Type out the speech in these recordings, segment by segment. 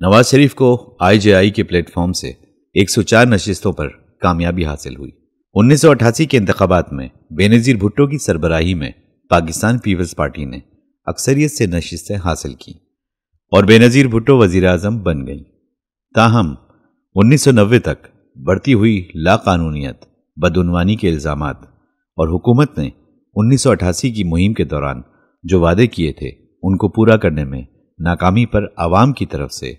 نواز شریف کو IJI کے plate form سے 104 نشستوں پر کامیابی حاصل ہوئی۔ 1988 کے انتخابات میں بے نظیر بھٹو کی سربراہی میں پاکستان پیپلز پارٹی نے اکثریت سے نشستیں حاصل کی اور بے نظیر بھٹو وزیر اعظم بن گئیں۔ تاہم 1990 تک بڑھتی ہوئی لاقانونیت، بدعنوانی کے الزامات اور حکومت نے 1988 کی مہم کے دوران جو وعدے کیے تھے ان کو پورا کرنے میں ناکامی پر عوام کی طرف سے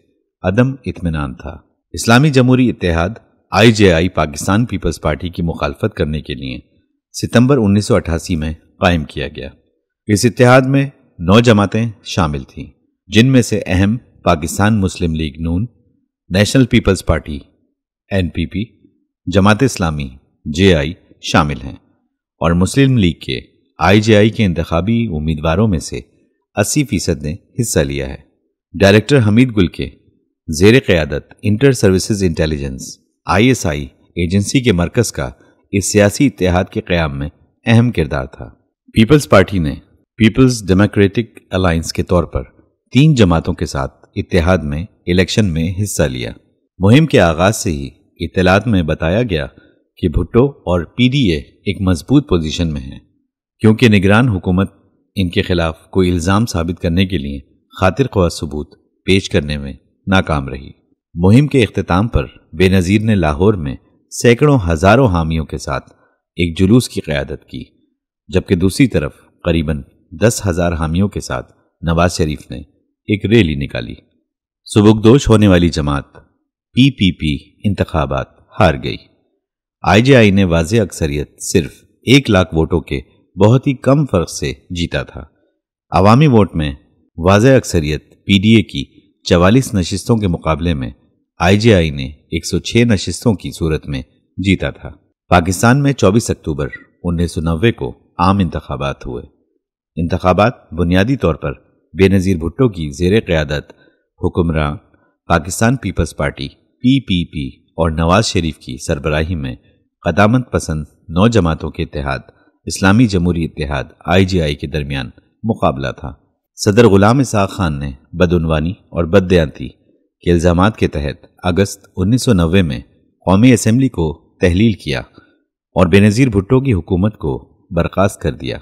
عدم اطمینان تھا۔ اسلامی جمہوری اتحاد IJI پاکستان پیپلز پارٹی کی مخالفت کرنے کے لیے ستمبر 1988 میں قائم کیا گیا۔ اس اتحاد میں 9 جماعتیں شامل تھیں، جن میں سے اہم پاکستان مسلم لیگ نون، national Peoples party NPP، Jamaat Islami JI شامل ہیں، اور مسلم لیگ کے IJI کے انتخابی امیدواروں میں سے 80% نے حصہ لیا ہے۔ ڈائریکٹر حمید گل کے زیر قیادت inter services intelligence ISI agency کے مرکز کا اس سیاسی اتحاد کے قیام میں اہم کردار تھا۔ پیپلز پارٹی نے پیپلز ڈیموکریٹک الائنس کے طور پر 3 جماعتوں کے ساتھ اتحاد میں الیکشن میں حصہ لیا۔ مہم کے آغاز سے ہی اطلاعات میں بتایا گیا کہ بھٹو اور PDA ایک مضبوط پوزیشن میں ہیں، کیونکہ نگران حکومت ان کے خلاف کوئی الزام ثابت کرنے کے لیے خاطر خواہ ثبوت پیش کرنے میں ناکام رہی۔ مہم کے اختتام پر بے نظیر نے لاہور میں سینکڑوں ہزاروں حامیوں کے ساتھ ایک جلوس کی قیادت کی، جبکہ دوسری طرف قریباً 10,000 حامیوں کے ساتھ نواز شریف نے ایک ریلی نکالی۔ سبکدوش ہونے والی جماعت PPP انتخابات ہار گئی۔ IJI نے واضح اکثریت صرف 1 لاکھ ووٹوں کے بہت ہی کم فرق سے جیتا تھا۔ عوامی ووٹ میں واضح اکثریت PDA کی 44 نشستوں کے مقابلے میں IJI نے 106 نشستوں کی صورت میں جیتا تھا۔ پاکستان میں 24 اکتوبر 1990 کو عام انتخابات ہوئے۔ انتخابات بنیادی طور پر بے نظیر بھٹو کی زیر قیادت حکمران پاکستان پیپلز پارٹی PPP اور نواز شریف کی سربراہی میں قدامت پسند 9 جماعتوں کے اتحاد اسلامی جمہوری اتحاد IJI کے درمیان مقابلہ تھا۔ صدر غلام اسحاق خان نے بدعنوانی اور بددیانتی کے الزامات کے تحت اگست 1990 میں قومی اسمبلی کو تحلیل کیا اور بے نظیر بھٹو کی حکومت کو برخاست کر دیا۔